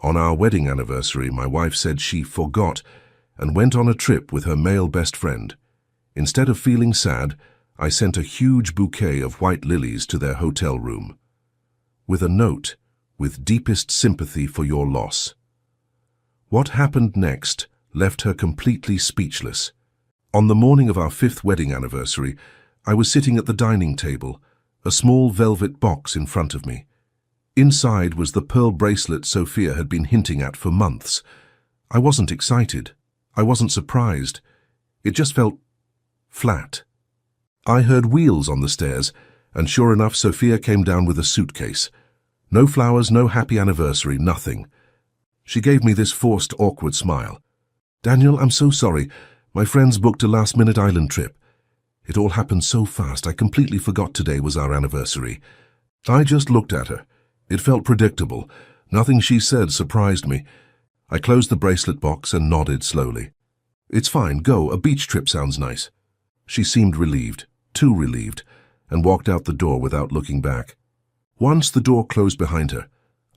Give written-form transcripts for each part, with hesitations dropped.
On our wedding anniversary, my wife said she forgot and went on a trip with her male best friend. Instead of feeling sad, I sent a huge bouquet of white lilies to their hotel room, with a note, "With deepest sympathy for your loss." What happened next left her completely speechless. On the morning of our 5th wedding anniversary, I was sitting at the dining table, a small velvet box in front of me. Inside was the pearl bracelet Sophia had been hinting at for months. I wasn't excited. I wasn't surprised. It just felt flat. I heard wheels on the stairs, and sure enough, Sophia came down with a suitcase. No flowers, no happy anniversary, nothing. She gave me this forced, awkward smile. "Daniel, I'm so sorry. My friends booked a last-minute island trip. It all happened so fast, I completely forgot today was our anniversary." I just looked at her. It felt predictable. Nothing she said surprised me. I closed the bracelet box and nodded slowly. "It's fine, go. A beach trip sounds nice." She seemed relieved, too relieved, and walked out the door without looking back. Once the door closed behind her,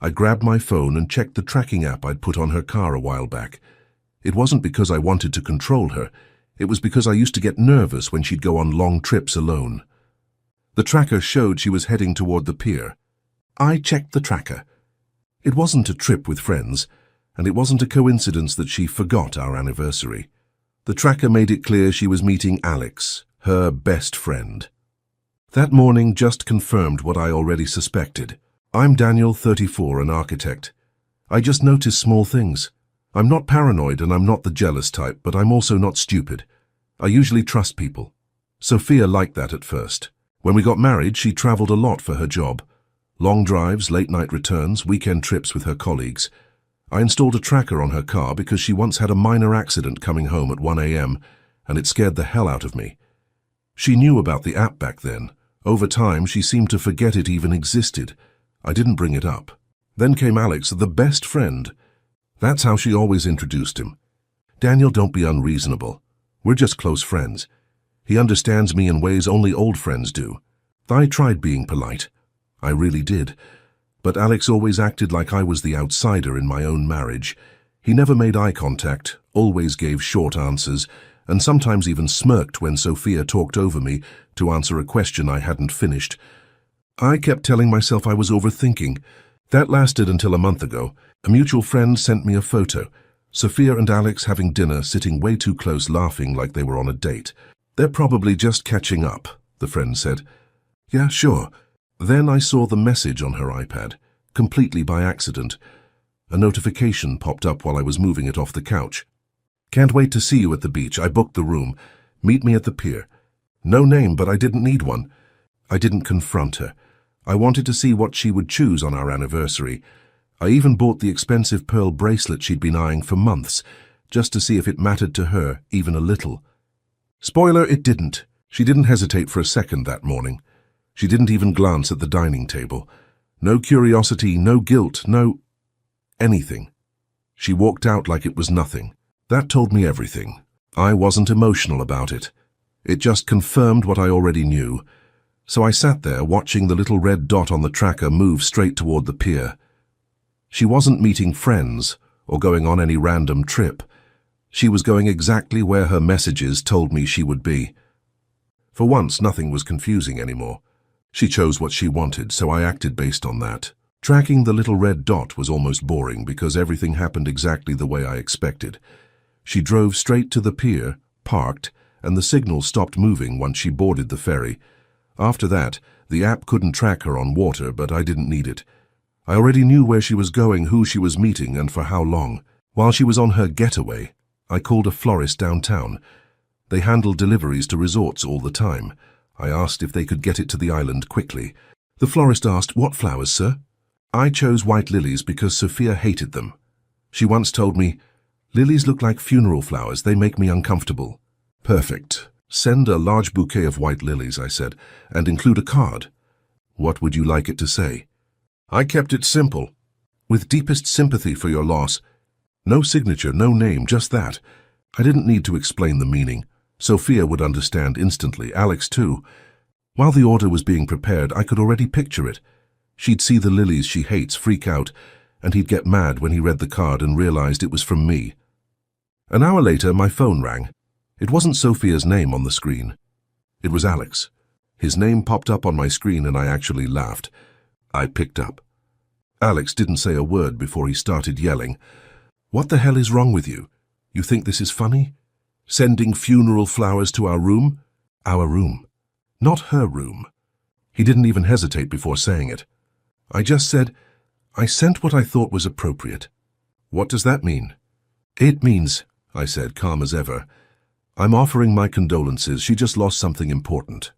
I grabbed my phone and checked the tracking app I'd put on her car a while back. It wasn't because I wanted to control her. It was because I used to get nervous when she'd go on long trips alone. The tracker showed she was heading toward the pier. I checked the tracker. It wasn't a trip with friends, and it wasn't a coincidence that she forgot our anniversary. The tracker made it clear she was meeting Alex, her best friend. That morning just confirmed what I already suspected. I'm Daniel, 34, an architect. I just notice small things. I'm not paranoid and I'm not the jealous type, but I'm also not stupid. I usually trust people. Sophia liked that at first. When we got married, she traveled a lot for her job. Long drives, late-night returns, weekend trips with her colleagues. I installed a tracker on her car because she once had a minor accident coming home at 1 a.m., and it scared the hell out of me. She knew about the app back then. Over time, she seemed to forget it even existed. I didn't bring it up. Then came Alex, the best friend. That's how she always introduced him. "Daniel, don't be unreasonable. We're just close friends. He understands me in ways only old friends do." I tried being polite. I really did. But Alex always acted like I was the outsider in my own marriage. He never made eye contact, always gave short answers, and sometimes even smirked when Sophia talked over me to answer a question I hadn't finished. I kept telling myself I was overthinking. That lasted until a month ago. A mutual friend sent me a photo. Sophia and Alex having dinner, sitting way too close, laughing like they were on a date. "They're probably just catching up," the friend said. "Yeah, sure." Then I saw the message on her iPad, completely by accident. A notification popped up while I was moving it off the couch. "Can't wait to see you at the beach. I booked the room. Meet me at the pier." No name, but I didn't need one. I didn't confront her. I wanted to see what she would choose on our anniversary. I even bought the expensive pearl bracelet she'd been eyeing for months, just to see if it mattered to her, even a little. Spoiler, it didn't. She didn't hesitate for a second that morning. She didn't even glance at the dining table. No curiosity, no guilt, no anything. She walked out like it was nothing. That told me everything. I wasn't emotional about it. It just confirmed what I already knew. So I sat there watching the little red dot on the tracker move straight toward the pier. She wasn't meeting friends or going on any random trip. She was going exactly where her messages told me she would be. For once, nothing was confusing anymore. She chose what she wanted, so I acted based on that. Tracking the little red dot was almost boring because everything happened exactly the way I expected. She drove straight to the pier, parked, and the signal stopped moving once she boarded the ferry. After that, the app couldn't track her on water, but I didn't need it. I already knew where she was going, who she was meeting, and for how long. While she was on her getaway, I called a florist downtown. They handled deliveries to resorts all the time. I asked if they could get it to the island quickly. The florist asked, "What flowers, sir?" I chose white lilies because Sophia hated them. She once told me, "Lilies look like funeral flowers. They make me uncomfortable." Perfect. Send a large bouquet of white lilies, I said, and include a card. What would you like it to say? I kept it simple. With deepest sympathy for your loss. No signature, no name, just that. I didn't need to explain the meaning. Sophia would understand instantly, Alex too. While the order was being prepared, I could already picture it. She'd see the lilies she hates freak out, and he'd get mad when he read the card and realized it was from me. An hour later, my phone rang. It wasn't Sophia's name on the screen. It was Alex. His name popped up on my screen and I actually laughed. I picked up. Alex didn't say a word before he started yelling. "What the hell is wrong with you? You think this is funny? Sending funeral flowers to our room? Our room. Not her room." He didn't even hesitate before saying it. I just said, "I sent what I thought was appropriate." "What does that mean?" "It means," I said, calm as ever, "I'm offering my condolences. She just lost something important."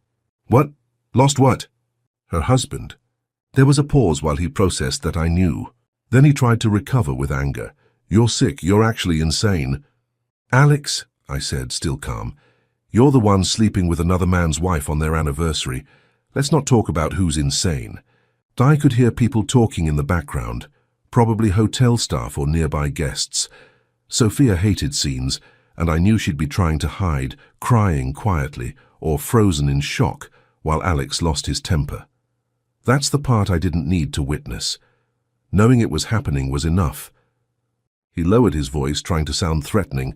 "What? Lost what?" "Her husband." There was a pause while he processed that I knew. Then he tried to recover with anger. "You're sick. You're actually insane." "Alex," I said, still calm, "you're the one sleeping with another man's wife on their anniversary. Let's not talk about who's insane." I could hear people talking in the background, probably hotel staff or nearby guests. Sophia hated scenes, and I knew she'd be trying to hide, crying quietly, or frozen in shock, while Alex lost his temper. That's the part I didn't need to witness. Knowing it was happening was enough. He lowered his voice, trying to sound threatening.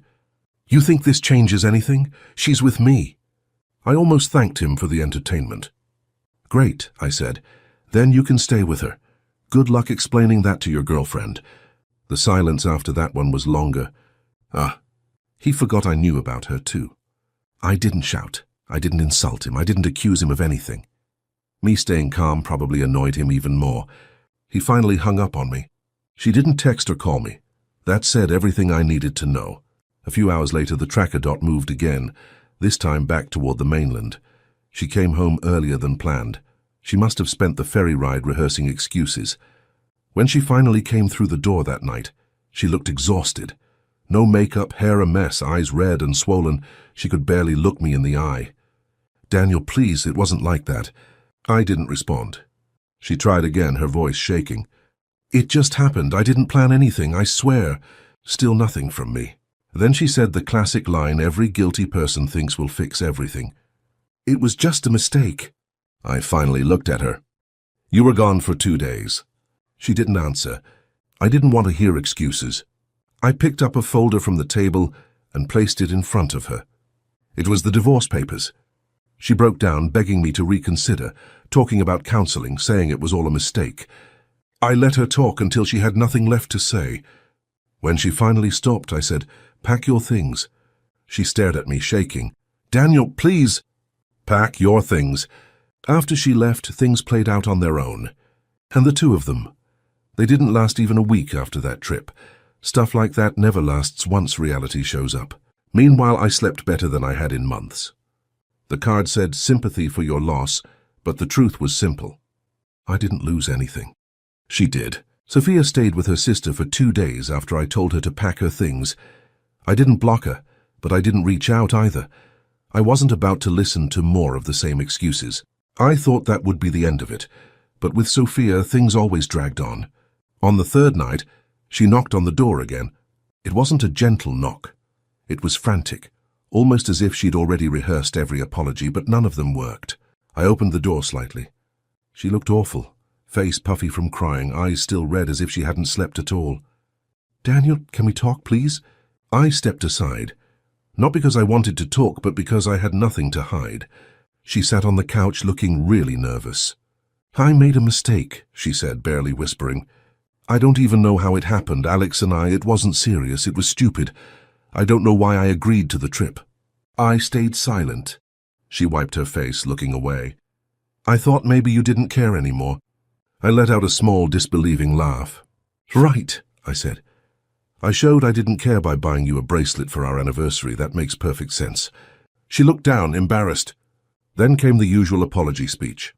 "You think this changes anything? She's with me." I almost thanked him for the entertainment. "Great," I said. "Then you can stay with her. Good luck explaining that to your girlfriend." The silence after that one was longer. He forgot I knew about her too. I didn't shout. I didn't insult him. I didn't accuse him of anything. Me staying calm probably annoyed him even more. He finally hung up on me. She didn't text or call me. That said everything I needed to know. A few hours later, the tracker dot moved again, this time back toward the mainland. She came home earlier than planned. She must have spent the ferry ride rehearsing excuses. When she finally came through the door that night, she looked exhausted. No makeup, hair a mess, eyes red and swollen. She could barely look me in the eye. "Daniel, please, it wasn't like that." I didn't respond. She tried again, her voice shaking. "It just happened. I didn't plan anything, I swear." Still nothing from me. Then she said the classic line every guilty person thinks will fix everything. "It was just a mistake." I finally looked at her. "You were gone for 2 days. She didn't answer. I didn't want to hear excuses. I picked up a folder from the table and placed it in front of her. It was the divorce papers. She broke down, begging me to reconsider, talking about counseling, saying it was all a mistake. I let her talk until she had nothing left to say. When she finally stopped, I said, "Pack your things." She stared at me, shaking. "Daniel, please." "Pack your things." After she left, things played out on their own. And the two of them. They didn't last even a week after that trip. Stuff like that never lasts once reality shows up. Meanwhile, I slept better than I had in months. The card said, "Sympathy for your loss," but the truth was simple. I didn't lose anything. She did. Sophia stayed with her sister for 2 days after I told her to pack her things. I didn't block her, but I didn't reach out either. I wasn't about to listen to more of the same excuses. I thought that would be the end of it, but with Sophia, things always dragged on. On the 3rd night, she knocked on the door again. It wasn't a gentle knock. It was frantic, almost as if she'd already rehearsed every apology, but none of them worked. I opened the door slightly. She looked awful, face puffy from crying, eyes still red as if she hadn't slept at all. "Daniel, can we talk, please?" I stepped aside, not because I wanted to talk, but because I had nothing to hide. She sat on the couch looking really nervous. "I made a mistake," she said, barely whispering. "I don't even know how it happened, Alex and it wasn't serious, it was stupid. I don't know why I agreed to the trip." I stayed silent. She wiped her face, looking away. "I thought maybe you didn't care anymore." I let out a small, disbelieving laugh. "Right," I said. "I showed I didn't care by buying you a bracelet for our anniversary. That makes perfect sense." She looked down, embarrassed. Then came the usual apology speech,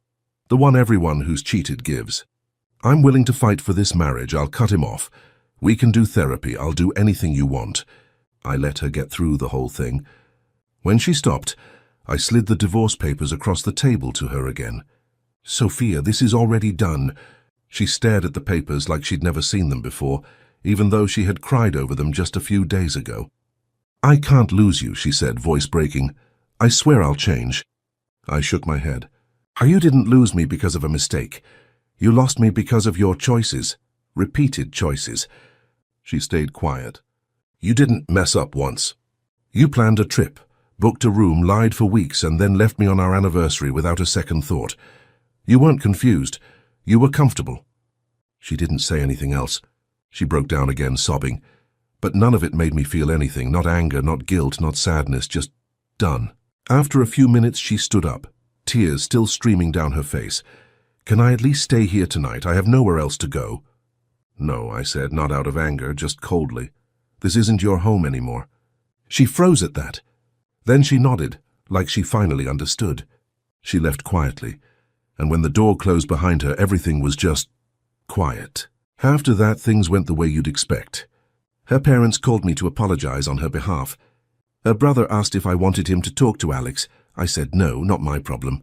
the one everyone who's cheated gives. "I'm willing to fight for this marriage. I'll cut him off. We can do therapy. I'll do anything you want." I let her get through the whole thing. When she stopped, I slid the divorce papers across the table to her again. "Sophia, this is already done." She stared at the papers like she'd never seen them before, even though she had cried over them just a few days ago. "I can't lose you," she said, voice breaking. "I swear I'll change." I shook my head. "You didn't lose me because of a mistake. You lost me because of your choices." Repeated choices. She stayed quiet. You didn't mess up once. You planned a trip, booked a room, lied for weeks, and then left me on our anniversary without a second thought. You weren't confused. You were comfortable. She didn't say anything else. She broke down again, sobbing. But none of it made me feel anything, not anger, not guilt, not sadness, just done. After a few minutes, she stood up, tears still streaming down her face. Can I at least stay here tonight? I have nowhere else to go. No, I said, not out of anger, just coldly. This isn't your home anymore. She froze at that. Then she nodded, like she finally understood. She left quietly, and when the door closed behind her, everything was just quiet. After that, things went the way you'd expect. Her parents called me to apologize on her behalf. Her brother asked if I wanted him to talk to Alex. I said no, not my problem.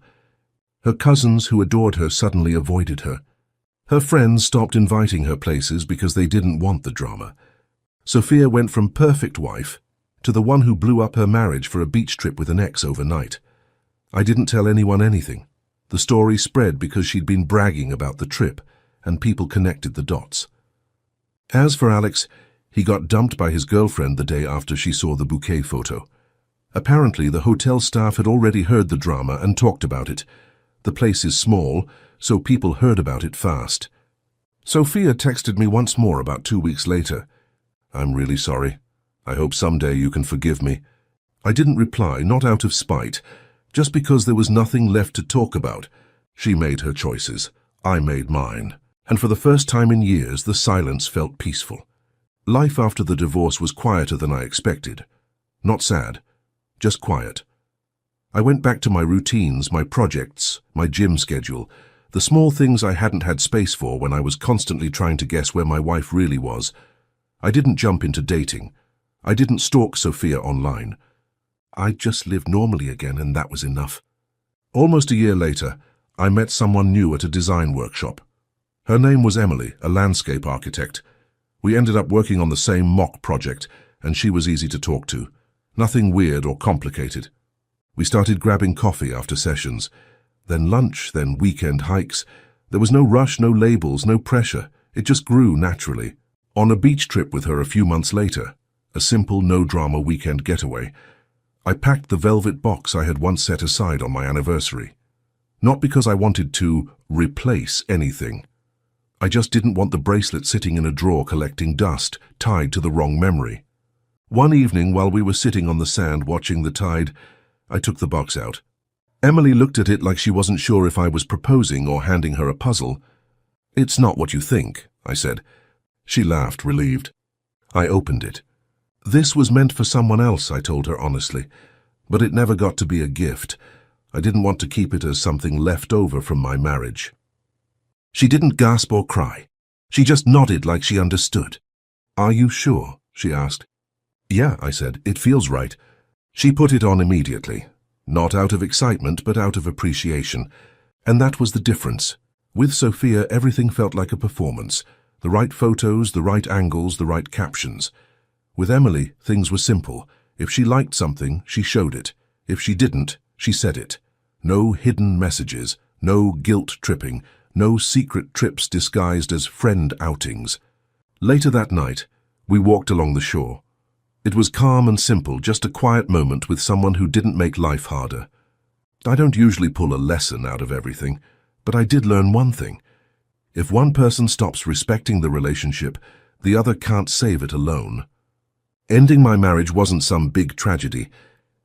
Her cousins, who adored her, suddenly avoided her. Her friends stopped inviting her places because they didn't want the drama. Sophia went from perfect wife to the one who blew up her marriage for a beach trip with an ex overnight. I didn't tell anyone anything. The story spread because she'd been bragging about the trip, and people connected the dots. As for Alex, he got dumped by his girlfriend the day after she saw the bouquet photo. Apparently, the hotel staff had already heard the drama and talked about it. The place is small, so people heard about it fast. Sophia texted me once more about 2 weeks later. I'm really sorry. I hope someday you can forgive me. I didn't reply, not out of spite, just because there was nothing left to talk about. She made her choices. I made mine. And for the first time in years, the silence felt peaceful. Life after the divorce was quieter than I expected. Not sad, just quiet. I went back to my routines, my projects, my gym schedule, the small things I hadn't had space for when I was constantly trying to guess where my wife really was. I didn't jump into dating. I didn't stalk Sophia online. I just lived normally again, and that was enough. Almost a year later, I met someone new at a design workshop. Her name was Emily, a landscape architect. We ended up working on the same mock project, and she was easy to talk to. Nothing weird or complicated. We started grabbing coffee after sessions, then lunch, then weekend hikes. There was no rush, no labels, no pressure. It just grew naturally. On a beach trip with her a few months later, a simple, no-drama weekend getaway, I packed the velvet box I had once set aside on my anniversary. Not because I wanted to replace anything. I just didn't want the bracelet sitting in a drawer collecting dust, tied to the wrong memory. One evening, while we were sitting on the sand watching the tide, I took the box out. Emily looked at it like she wasn't sure if I was proposing or handing her a puzzle. It's not what you think, I said. She laughed, relieved. I opened it. This was meant for someone else, I told her honestly, but it never got to be a gift. I didn't want to keep it as something left over from my marriage. She didn't gasp or cry. She just nodded like she understood. Are you sure? She asked. Yeah, I said. It feels right. She put it on immediately. Not out of excitement, but out of appreciation. And that was the difference. With Sophia, everything felt like a performance. The right photos, the right angles, the right captions. With Emily, things were simple. If she liked something, she showed it. If she didn't, she said it. No hidden messages, no guilt-tripping, no secret trips disguised as friend outings. Later that night, we walked along the shore. It was calm and simple, just a quiet moment with someone who didn't make life harder. I don't usually pull a lesson out of everything, but I did learn one thing. If one person stops respecting the relationship, the other can't save it alone. Ending my marriage wasn't some big tragedy.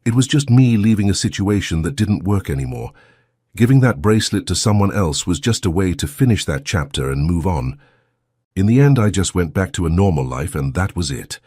It was just me leaving a situation that didn't work anymore. Giving that bracelet to someone else was just a way to finish that chapter and move on. In the end, I just went back to a normal life, and that was it.